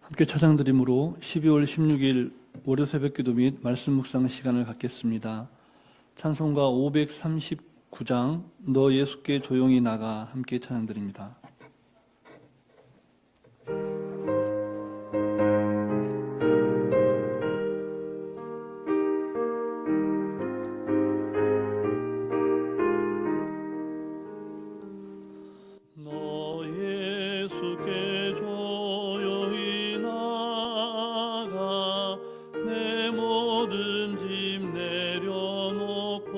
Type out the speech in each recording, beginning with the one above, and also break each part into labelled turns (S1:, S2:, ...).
S1: 함께 찬양드림으로 12월 16일 월요 새벽기도 및 말씀 묵상 시간을 갖겠습니다. 찬송가 539장 너 예수께 조용히 나가 함께 찬양드립니다. 너 예수께 조용히 나가 내 모든 짐 내려놓고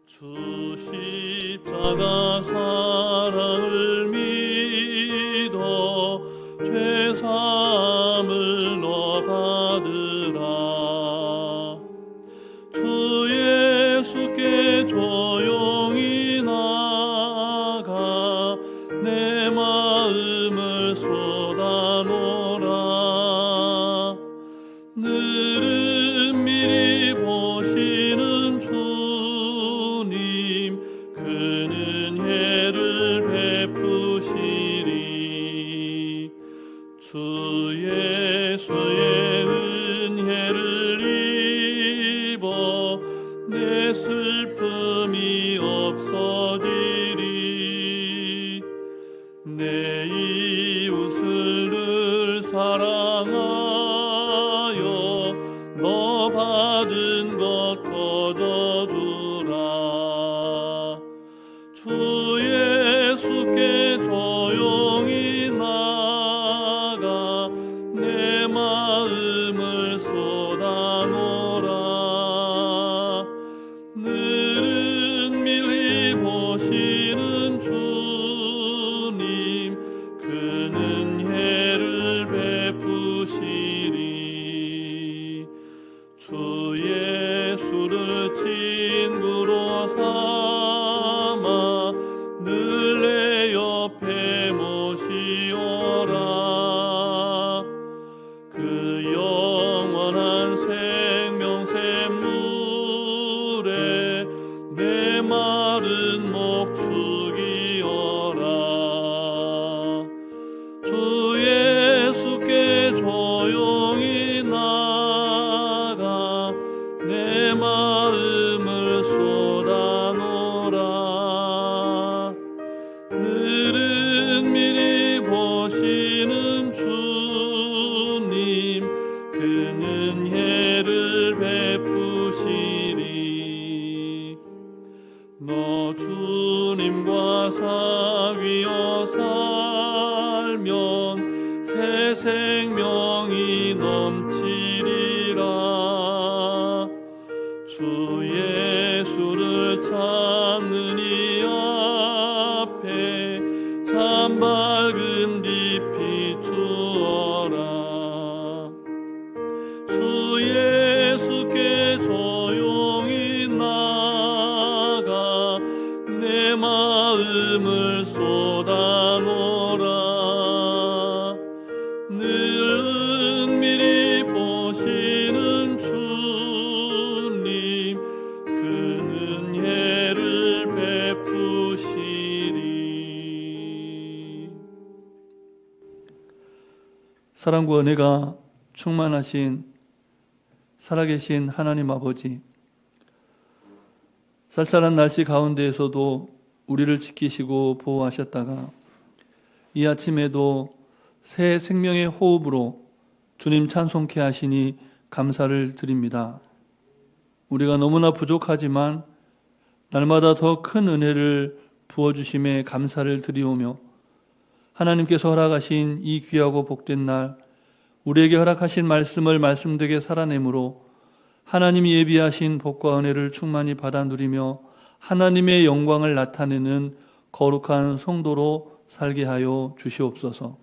S1: 주 십자가 사랑을 믿어 죄사함을 너 받으라. 주 예수께 조용히 나가 내 마음을 쏟아놓으라. 늘은 미리 보시는 주님 그는 은혜를 베푸시리. 주 예수의 은혜를 입어 내 슬픔이 없어지리. 내 이웃을 늘 사랑하여 너 받은 것 거저주라. 주 예수께 조용히 나가 내 마음을 쏟아놓으라. 늘은 밀리 보시는 주님 그는 은혜를 베푸시리. 주 예수를 친구로 삼아 늘 내 옆에 모시오라. 그 영원한 생명샘물에 내 마른 목 죽이어라. 주 예수께 조용히 나가 내 마음을 쏟아놓으라. 늘은 미리 보시는 주님 그는 은혜를 베푸시리. 너 주님과 사귀어 살면 새 생명이 넘치리라. 주 예수를 찾는 이 앞에 참 밝음 깊이 주어라. 주 예수께 조용히 나가 내 마음을 쏟아놓으라. 늘 미리 보시는 주님 그는 은혜를 베푸시리. 사랑과 은혜가 충만하신 살아계신 하나님 아버지, 쌀쌀한 날씨 가운데에서도 우리를 지키시고 보호하셨다가 이 아침에도 새 생명의 호흡으로 주님 찬송케 하시니 감사를 드립니다. 우리가 너무나 부족하지만 날마다 더 큰 은혜를 부어주심에 감사를 드리오며 하나님께서 허락하신 이 귀하고 복된 날 우리에게 허락하신 말씀을 말씀되게 살아내므로 하나님이 예비하신 복과 은혜를 충만히 받아 누리며 하나님의 영광을 나타내는 거룩한 성도로 살게 하여 주시옵소서.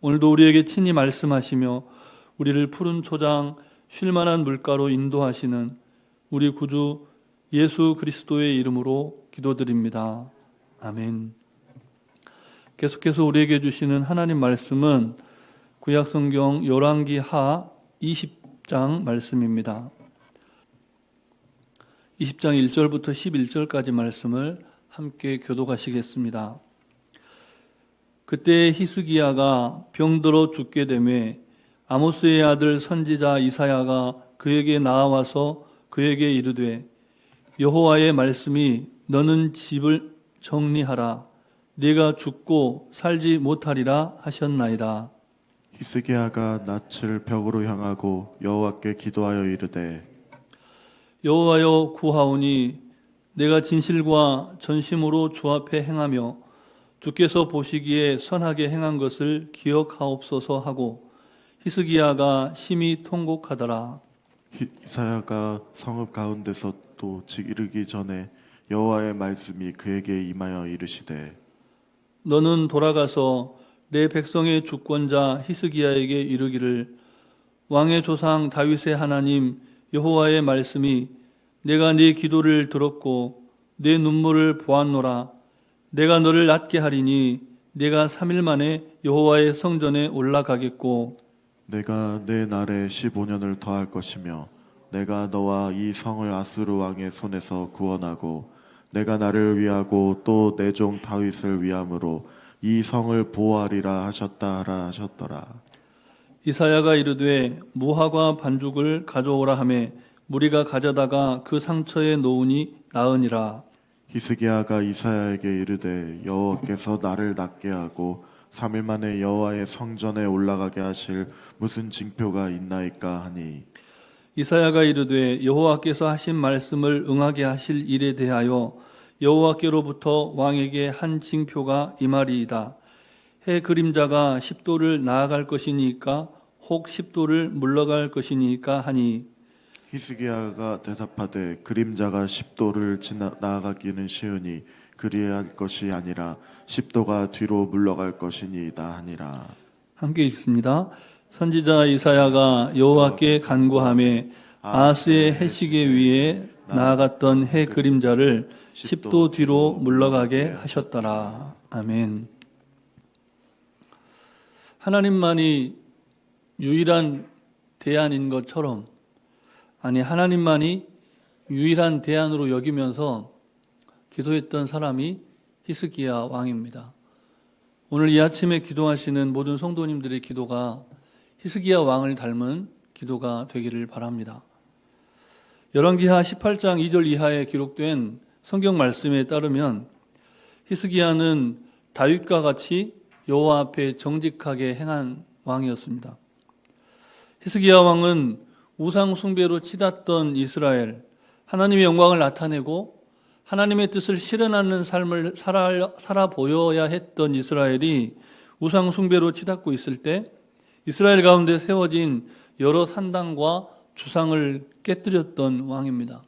S1: 오늘도 우리에게 친히 말씀하시며 우리를 푸른 초장 쉴만한 물가로 인도하시는 우리 구주 예수 그리스도의 이름으로 기도드립니다. 아멘. 계속해서 우리에게 주시는 하나님 말씀은 구약성경 열왕기 하 20장 말씀입니다. 20장 1절부터 11절까지 말씀을 함께 교독하시겠습니다. 그때 히스기야가 병들어 죽게 되매 아모스의 아들 선지자 이사야가 그에게 나와서 그에게 이르되 여호와의 말씀이 너는 집을 정리하라 네가 죽고 살지 못하리라 하셨나이다.
S2: 히스기야가 낯을 벽으로 향하고 여호와께 기도하여 이르되
S1: 여호와여 구하오니 내가 진실과 전심으로 주 앞에 행하며 주께서 보시기에 선하게 행한 것을 기억하옵소서 하고 히스기야가 심히 통곡하더라.
S2: 이사야가 성읍 가운데서 또 이르기 전에 여호와의 말씀이 그에게 임하여 이르시되
S1: 너는 돌아가서 내 백성의 주권자 히스기야에게 이르기를 왕의 조상 다윗의 하나님 여호와의 말씀이 내가 네 기도를 들었고 내 눈물을 보았노라. 내가 너를 낫게 하리니 내가 3일 만에 여호와의 성전에 올라가겠고
S2: 내가 내 날에 15년을 더할 것이며 내가 너와 이 성을 아수르 왕의 손에서 구원하고 내가 나를 위하고 또 내 종 다윗을 위함으로 이 성을 보호하리라 하셨더라.
S1: 이사야가 이르되 무화과 반죽을 가져오라 하매 무리가 가져다가 그 상처에 놓으니 나으니라.
S2: 히스기야가 이사야에게 이르되 여호와께서 나를 낫게 하고 3일 만에 여호와의 성전에 올라가게 하실 무슨 징표가 있나이까 하니
S1: 이사야가 이르되 여호와께서 하신 말씀을 응하게 하실 일에 대하여 여호와께로부터 왕에게 한 징표가 임하리이다. 해 그림자가 10도를 나아갈 것이니까 혹 10도를 물러갈 것이니까 하니
S2: 히스기야가 대답하되 그림자가 10도를 나아가기는 쉬우니 그리할 것이 아니라 10도가 뒤로 물러갈 것이니이다 하니라.
S1: 함께 읽습니다. 선지자 이사야가 여호와께 간구하며 아하스의 해시계 위에 나아갔던 해 그림자를 10도 뒤로 물러가게 하셨더라. 아멘. 하나님만이 유일한 대안인 것처럼 하나님만이 유일한 대안으로 여기면서 기도했던 사람이 히스기야 왕입니다. 오늘 이 아침에 기도하시는 모든 성도님들의 기도가 히스기야 왕을 닮은 기도가 되기를 바랍니다. 열왕기하 18장 2절 이하에 기록된 성경 말씀에 따르면 히스기야는 다윗과 같이 여호와 앞에 정직하게 행한 왕이었습니다. 히스기야 왕은 우상 숭배로 치닫던 이스라엘, 하나님의 영광을 나타내고 하나님의 뜻을 실현하는 삶을 살아 보여야 했던 이스라엘이 우상 숭배로 치닫고 있을 때 이스라엘 가운데 세워진 여러 산당과 주상을 깨뜨렸던 왕입니다.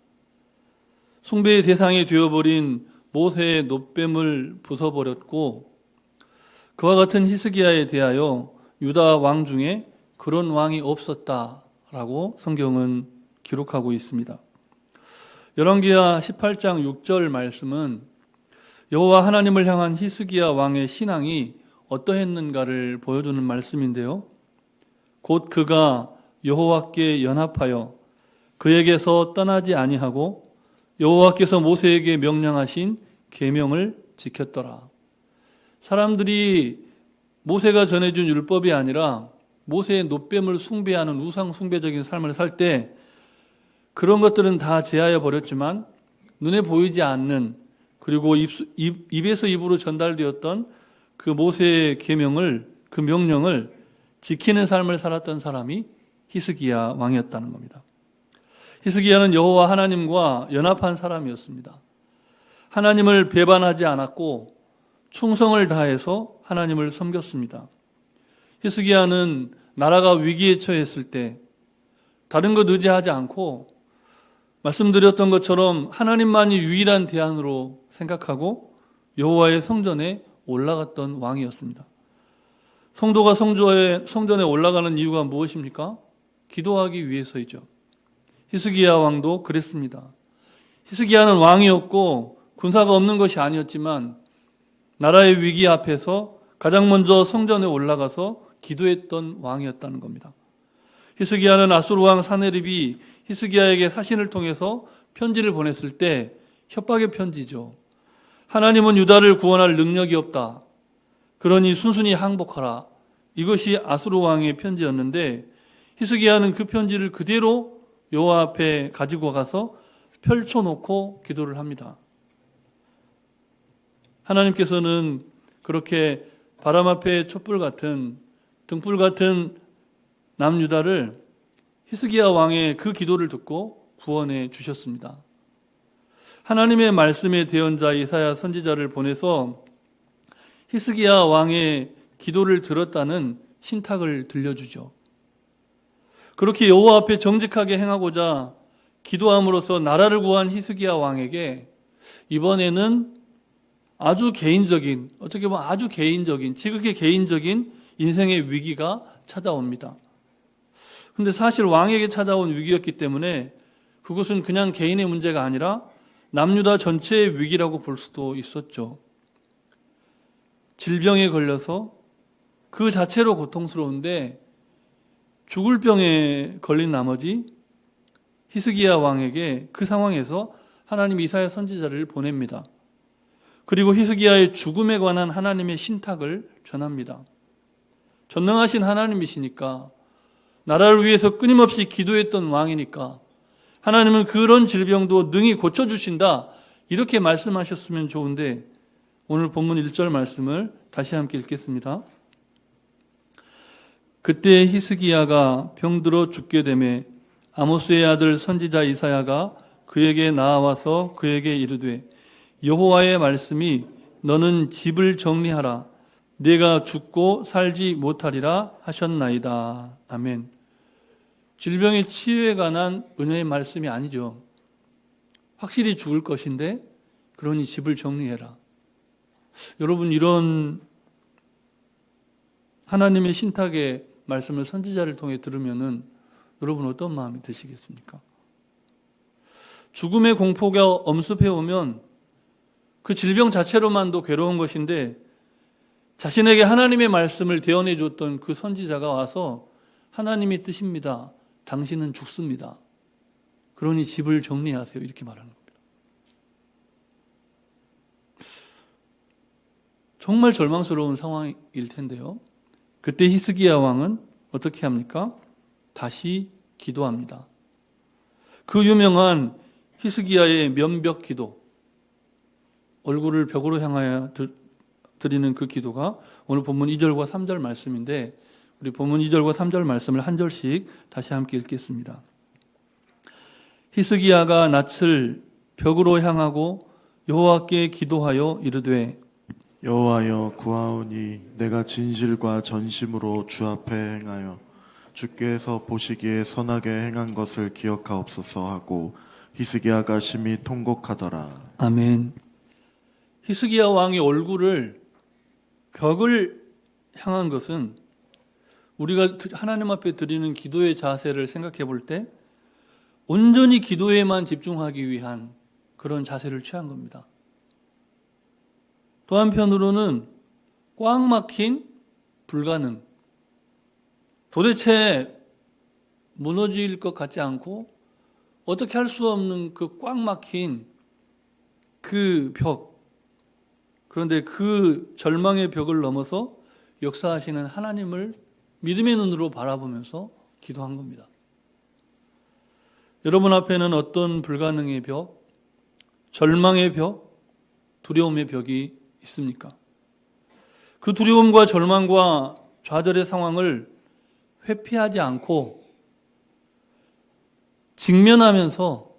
S1: 숭배의 대상이 되어버린 모세의 놋뱀을 부숴버렸고 그와 같은 히스기야에 대하여 유다 왕 중에 그런 왕이 없었다라고 성경은 기록하고 있습니다. 열왕기하 18장 6절 말씀은 여호와 하나님을 향한 히스기야 왕의 신앙이 어떠했는가를 보여주는 말씀인데요. 곧 그가 여호와께 연합하여 그에게서 떠나지 아니하고 여호와께서 모세에게 명령하신 계명을 지켰더라. 사람들이 모세가 전해준 율법이 아니라 모세의 놋뱀을 숭배하는 우상 숭배적인 삶을 살 때 그런 것들은 다 제하여 버렸지만 눈에 보이지 않는 그리고 입에서 입으로 전달되었던 그 모세의 계명을 그 명령을 지키는 삶을 살았던 사람이 히스기야 왕이었다는 겁니다. 히스기야는 여호와 하나님과 연합한 사람이었습니다. 하나님을 배반하지 않았고 충성을 다해서 하나님을 섬겼습니다. 히스기야는 나라가 위기에 처했을 때 다른 것 의지하지 않고 말씀드렸던 것처럼 하나님만이 유일한 대안으로 생각하고 여호와의 성전에 올라갔던 왕이었습니다. 성도가 성전에 올라가는 이유가 무엇입니까? 기도하기 위해서이죠. 히스기야 왕도 그랬습니다. 히스기야는 왕이었고 군사가 없는 것이 아니었지만 나라의 위기 앞에서 가장 먼저 성전에 올라가서 기도했던 왕이었다는 겁니다. 히스기야는 아수르 왕 사네립이 히스기야에게 사신을 통해서 편지를 보냈을 때 협박의 편지죠. 하나님은 유다를 구원할 능력이 없다. 그러니 순순히 항복하라. 이것이 아수르 왕의 편지였는데 히스기야는 그 편지를 그대로 여호와 앞에 가지고 가서 펼쳐놓고 기도를 합니다. 하나님께서는 그렇게 바람 앞에 촛불 같은 등불 같은 남유다를 히스기야 왕의 그 기도를 듣고 구원해 주셨습니다. 하나님의 말씀의 대언자 이사야 선지자를 보내서 히스기야 왕의 기도를 들었다는 신탁을 들려주죠. 그렇게 여호와 앞에 정직하게 행하고자 기도함으로써 나라를 구한 히스기야 왕에게 이번에는 아주 개인적인, 어떻게 보면 아주 개인적인, 지극히 개인적인 인생의 위기가 찾아옵니다. 근데 사실 왕에게 찾아온 위기였기 때문에 그것은 그냥 개인의 문제가 아니라 남유다 전체의 위기라고 볼 수도 있었죠. 질병에 걸려서 그 자체로 고통스러운데 죽을 병에 걸린 나머지 히스기야 왕에게 그 상황에서 하나님 이사야 선지자를 보냅니다. 그리고 히스기야의 죽음에 관한 하나님의 신탁을 전합니다. 전능하신 하나님이시니까, 나라를 위해서 끊임없이 기도했던 왕이니까 하나님은 그런 질병도 능히 고쳐주신다, 이렇게 말씀하셨으면 좋은데 오늘 본문 1절 말씀을 다시 함께 읽겠습니다. 그때 히스기야가 병들어 죽게 되매 아모스의 아들 선지자 이사야가 그에게 나아와서 그에게 이르되 여호와의 말씀이 너는 집을 정리하라, 내가 죽고 살지 못하리라 하셨나이다. 아멘. 질병의 치유에 관한 은혜의 말씀이 아니죠. 확실히 죽을 것인데 그러니 집을 정리해라. 여러분, 이런 하나님의 신탁의 말씀을 선지자를 통해 들으면은 여러분 어떤 마음이 드시겠습니까? 죽음의 공포가 엄습해 오면 그 질병 자체로만도 괴로운 것인데 자신에게 하나님의 말씀을 대언해 줬던 그 선지자가 와서 하나님의 뜻입니다. 당신은 죽습니다. 그러니 집을 정리하세요. 이렇게 말하는 겁니다. 정말 절망스러운 상황일 텐데요. 그때 히스기야 왕은 어떻게 합니까? 다시 기도합니다. 그 유명한 히스기야의 면벽 기도, 얼굴을 벽으로 향하여 드리는 그 기도가 오늘 본문 2절과 3절 말씀인데 우리 본문 2절과 3절 말씀을 한 절씩 다시 함께 읽겠습니다. 히스기야가 낯을 벽으로 향하고 여호와께 기도하여 이르되
S2: 여호와여 구하오니 내가 진실과 전심으로 주 앞에 행하여 주께서 보시기에 선하게 행한 것을 기억하옵소서 하고 히스기야가 심히 통곡하더라.
S1: 아멘. 히스기야 왕의 얼굴을 벽을 향한 것은 우리가 하나님 앞에 드리는 기도의 자세를 생각해 볼 때 온전히 기도에만 집중하기 위한 그런 자세를 취한 겁니다. 또 한편으로는 꽉 막힌 불가능, 도대체 무너질 것 같지 않고 어떻게 할 수 없는 그 꽉 막힌 그 벽, 그런데 그 절망의 벽을 넘어서 역사하시는 하나님을 믿음의 눈으로 바라보면서 기도한 겁니다. 여러분 앞에는 어떤 불가능의 벽, 절망의 벽, 두려움의 벽이 있습니까? 그 두려움과 절망과 좌절의 상황을 회피하지 않고 직면하면서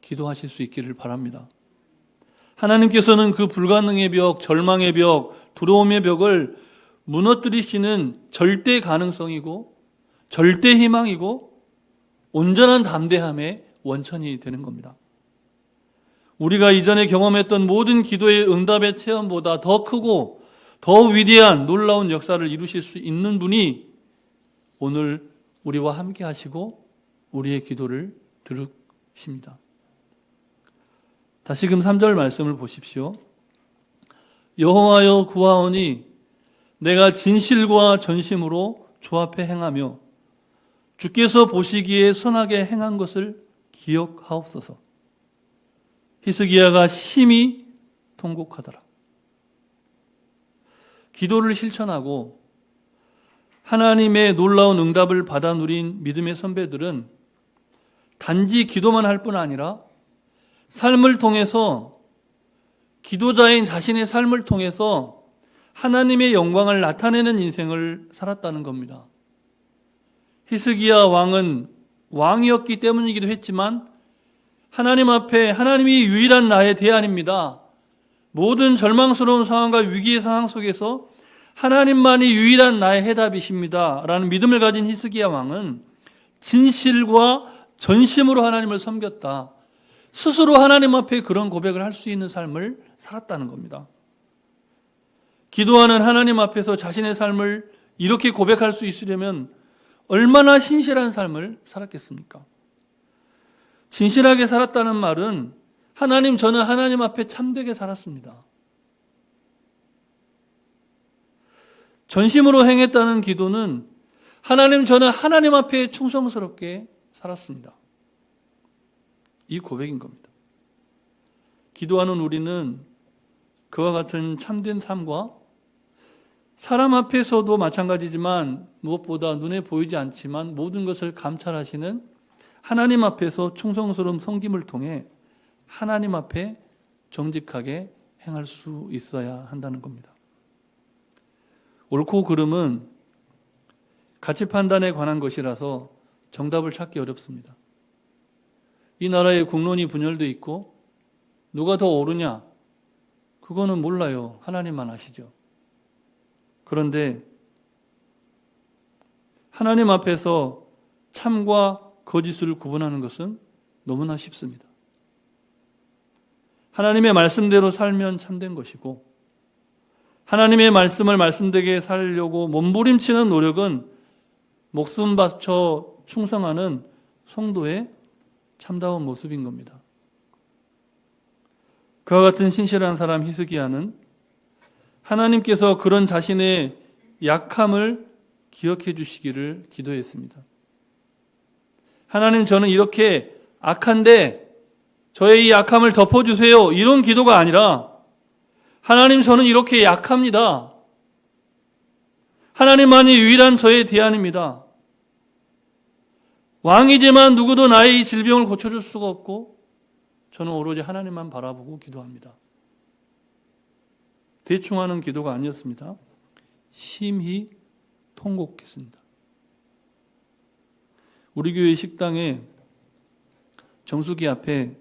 S1: 기도하실 수 있기를 바랍니다. 하나님께서는 그 불가능의 벽, 절망의 벽, 두려움의 벽을 무너뜨리시는 절대 가능성이고 절대 희망이고 온전한 담대함의 원천이 되는 겁니다. 우리가 이전에 경험했던 모든 기도의 응답의 체험보다 더 크고 더 위대한 놀라운 역사를 이루실 수 있는 분이 오늘 우리와 함께 하시고 우리의 기도를 들으십니다. 다시금 3절 말씀을 보십시오. 여호와여 구하오니 내가 진실과 전심으로 주 앞에 행하며 주께서 보시기에 선하게 행한 것을 기억하옵소서. 히스기야가 심히 통곡하더라. 기도를 실천하고 하나님의 놀라운 응답을 받아 누린 믿음의 선배들은 단지 기도만 할 뿐 아니라 삶을 통해서, 기도자인 자신의 삶을 통해서 하나님의 영광을 나타내는 인생을 살았다는 겁니다. 히스기야 왕은 왕이었기 때문이기도 했지만 하나님 앞에 하나님이 유일한 나의 대안입니다. 모든 절망스러운 상황과 위기의 상황 속에서 하나님만이 유일한 나의 해답이십니다 라는 믿음을 가진 히스기야 왕은 진실과 전심으로 하나님을 섬겼다. 스스로 하나님 앞에 그런 고백을 할 수 있는 삶을 살았다는 겁니다. 기도하는 하나님 앞에서 자신의 삶을 이렇게 고백할 수 있으려면 얼마나 신실한 삶을 살았겠습니까? 진실하게 살았다는 말은 하나님, 저는 하나님 앞에 참되게 살았습니다. 전심으로 행했다는 기도는 하나님, 저는 하나님 앞에 충성스럽게 살았습니다. 이 고백인 겁니다. 기도하는 우리는 그와 같은 참된 삶과 사람 앞에서도 마찬가지지만 무엇보다 눈에 보이지 않지만 모든 것을 감찰하시는 하나님 앞에서 충성스러운 섬김을 통해 하나님 앞에 정직하게 행할 수 있어야 한다는 겁니다. 옳고 그름은 가치 판단에 관한 것이라서 정답을 찾기 어렵습니다. 이 나라에 국론이 분열되어 있고 누가 더 옳으냐? 그거는 몰라요. 하나님만 아시죠. 그런데 하나님 앞에서 참과 거짓을 구분하는 것은 너무나 쉽습니다. 하나님의 말씀대로 살면 참된 것이고 하나님의 말씀을 말씀되게 살려고 몸부림치는 노력은 목숨 바쳐 충성하는 성도의 참다운 모습인 겁니다. 그와 같은 신실한 사람 히스기야는 하나님께서 그런 자신의 약함을 기억해 주시기를 기도했습니다. 하나님, 저는 이렇게 악한데 저의 이 약함을 덮어주세요. 이런 기도가 아니라 하나님, 저는 이렇게 약합니다. 하나님만이 유일한 저의 대안입니다. 왕이지만 누구도 나의 이 질병을 고쳐줄 수가 없고 저는 오로지 하나님만 바라보고 기도합니다. 대충 하는 기도가 아니었습니다. 심히 통곡했습니다. 우리 교회 식당에 정수기 앞에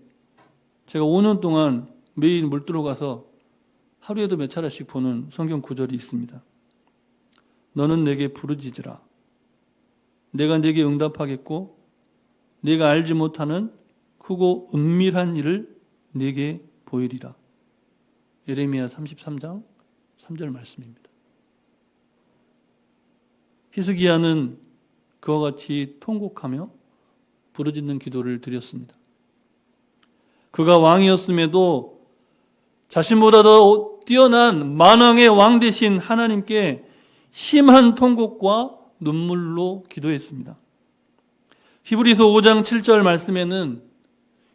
S1: 제가 5년 동안 매일 물 들어가서 하루에도 몇 차례씩 보는 성경 구절이 있습니다. 너는 내게 부르짖으라. 내가 내게 응답하겠고 내가 알지 못하는 크고 은밀한 일을 내게 보이리라. 예레미야 33장 3절 말씀입니다. 히스기야는 그와 같이 통곡하며 부르짖는 기도를 드렸습니다. 그가 왕이었음에도 자신보다 더 뛰어난 만왕의 왕 되신 하나님께 심한 통곡과 눈물로 기도했습니다. 히브리서 5장 7절 말씀에는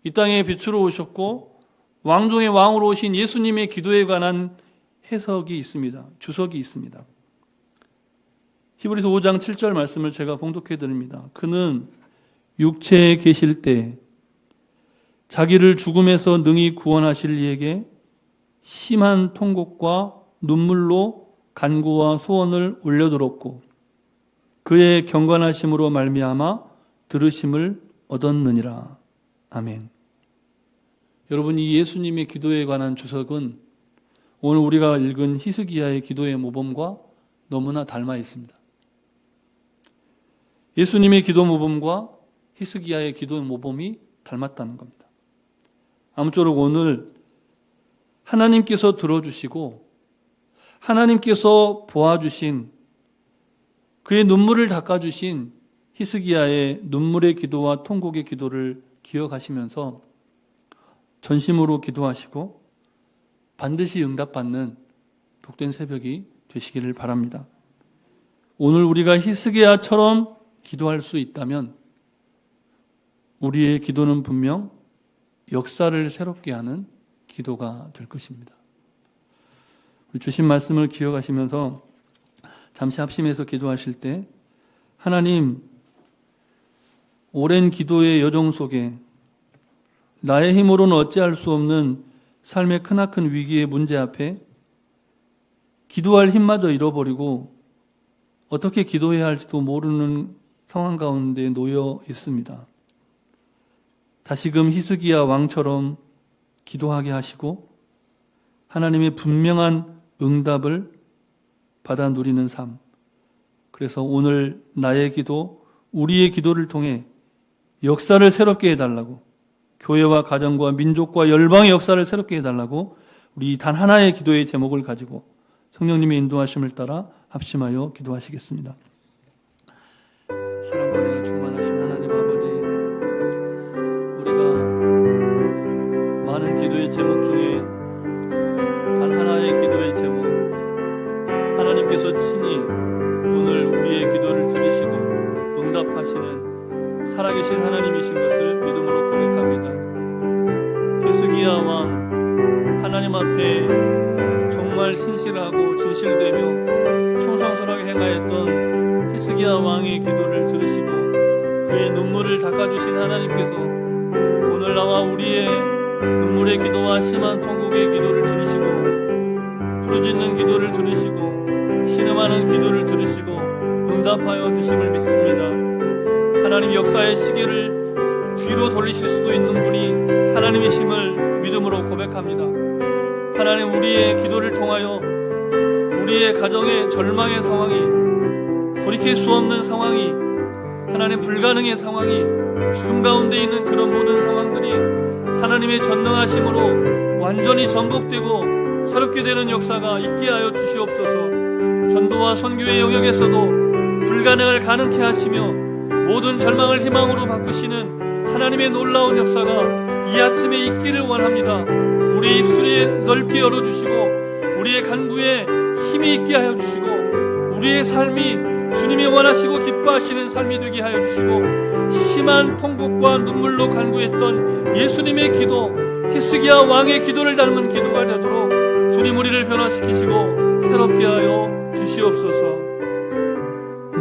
S1: 이 땅에 빛으로 오셨고 왕 중의 왕으로 오신 예수님의 기도에 관한 해석이 있습니다. 주석이 있습니다. 히브리서 5장 7절 말씀을 제가 봉독해 드립니다. 그는 육체에 계실 때 자기를 죽음에서 능히 구원하실 이에게 심한 통곡과 눈물로 간구와 소원을 올려들었고 그의 경건하심으로 말미암아 들으심을 얻었느니라. 아멘. 여러분, 이 예수님의 기도에 관한 주석은 오늘 우리가 읽은 히스기야의 기도의 모범과 너무나 닮아 있습니다. 예수님의 기도 모범과 히스기야의 기도 모범이 닮았다는 겁니다. 아무쪼록 오늘 하나님께서 들어주시고 하나님께서 보아주신 그의 눈물을 닦아주신 히스기야의 눈물의 기도와 통곡의 기도를 기억하시면서 전심으로 기도하시고 반드시 응답받는 복된 새벽이 되시기를 바랍니다. 오늘 우리가 히스기야처럼 기도할 수 있다면 우리의 기도는 분명 역사를 새롭게 하는 기도가 될 것입니다. 주신 말씀을 기억하시면서 잠시 합심해서 기도하실 때 하나님, 오랜 기도의 여정 속에 나의 힘으로는 어찌할 수 없는 삶의 크나큰 위기의 문제 앞에 기도할 힘마저 잃어버리고 어떻게 기도해야 할지도 모르는 상황 가운데 놓여 있습니다. 다시금 히스기야 왕처럼 기도하게 하시고 하나님의 분명한 응답을 받아 누리는 삶. 그래서 오늘 나의 기도, 우리의 기도를 통해 역사를 새롭게 해달라고, 교회와 가정과 민족과 열방의 역사를 새롭게 해달라고 우리 단 하나의 기도의 제목을 가지고 성령님의 인도하심을 따라 합심하여 기도하시겠습니다. 사랑과 은혜가 충만하신 하나님 아버지, 우리가 많은 기도의 제목 중에 단 하나의 기도의 제목, 하나님께서 친히 오늘 우리의 기도를 들으시고 응답하시는 살아계신 하나님이신 것을 믿음으로 고백합니다. 히스기야 왕, 하나님 앞에 정말 신실하고 진실되며 충성스럽게 행하였던 히스기야 왕의 기도를 들으시고 그의 눈물을 닦아주신 하나님께서 오늘 나와 우리의 눈물의 기도와 심한 통곡의 기도를 들으시고 부르짖는 기도를 들으시고 신음하는 기도를 들으시고 응답하여 주심을 믿습니다. 하나님, 역사의 시계를 뒤로 돌리실 수도 있는 분이 하나님이심을 믿음으로 고백합니다. 하나님, 우리의 기도를 통하여 우리의 가정의 절망의 상황이, 돌이킬 수 없는 상황이, 하나님 불가능의 상황이, 죽음 가운데 있는 그런 모든 상황들이 하나님의 전능하심으로 완전히 전복되고 새롭게 되는 역사가 있게 하여 주시옵소서. 전도와 선교의 영역에서도 불가능을 가능케 하시며 모든 절망을 희망으로 바꾸시는 하나님의 놀라운 역사가 이 아침에 있기를 원합니다. 우리의 입술에 넓게 열어주시고 우리의 간구에 힘이 있게 하여 주시고 우리의 삶이 주님이 원하시고 기뻐하시는 삶이 되게 하여 주시고 심한 통곡과 눈물로 간구했던 예수님의 기도, 히스기야 왕의 기도를 닮은 기도가 되도록 주님 우리를 변화시키시고 새롭게 하여 주시옵소서.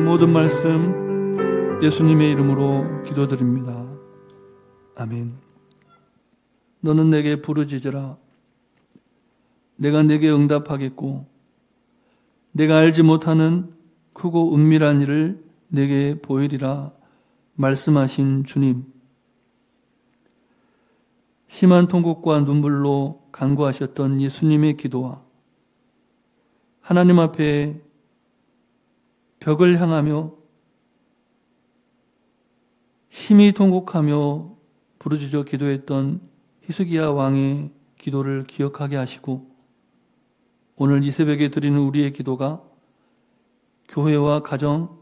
S1: 모든 말씀 예수님의 이름으로 기도드립니다. 아멘. 너는 내게 부르짖으라. 내가 내게 응답하겠고 내가 알지 못하는 크고 은밀한 일을 내게 보이리라 말씀하신 주님. 심한 통곡과 눈물로 간구하셨던 예수님의 기도와 하나님 앞에 벽을 향하며 심히 통곡하며 부르짖어 기도했던 히스기야 왕의 기도를 기억하게 하시고 오늘 이 새벽에 드리는 우리의 기도가 교회와 가정,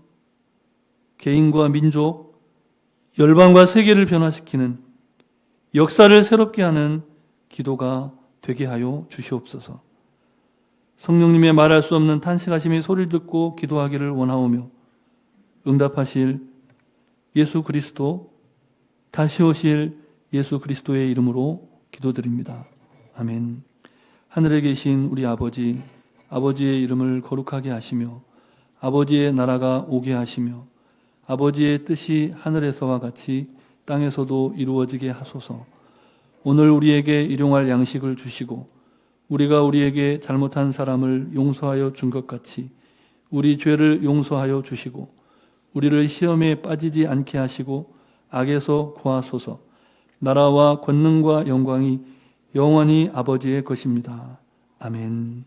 S1: 개인과 민족, 열방과 세계를 변화시키는 역사를 새롭게 하는 기도가 되게 하여 주시옵소서. 성령님의 말할 수 없는 탄식하심의 소리를 듣고 기도하기를 원하오며 응답하실 예수 그리스도, 다시 오실 예수 그리스도의 이름으로 기도드립니다. 아멘. 하늘에 계신 우리 아버지, 아버지의 이름을 거룩하게 하시며 아버지의 나라가 오게 하시며 아버지의 뜻이 하늘에서와 같이 땅에서도 이루어지게 하소서. 오늘 우리에게 일용할 양식을 주시고 우리가 우리에게 잘못한 사람을 용서하여 준 것 같이 우리 죄를 용서하여 주시고 우리를 시험에 빠지지 않게 하시고 악에서 구하소서. 나라와 권능과 영광이 영원히 아버지의 것입니다. 아멘.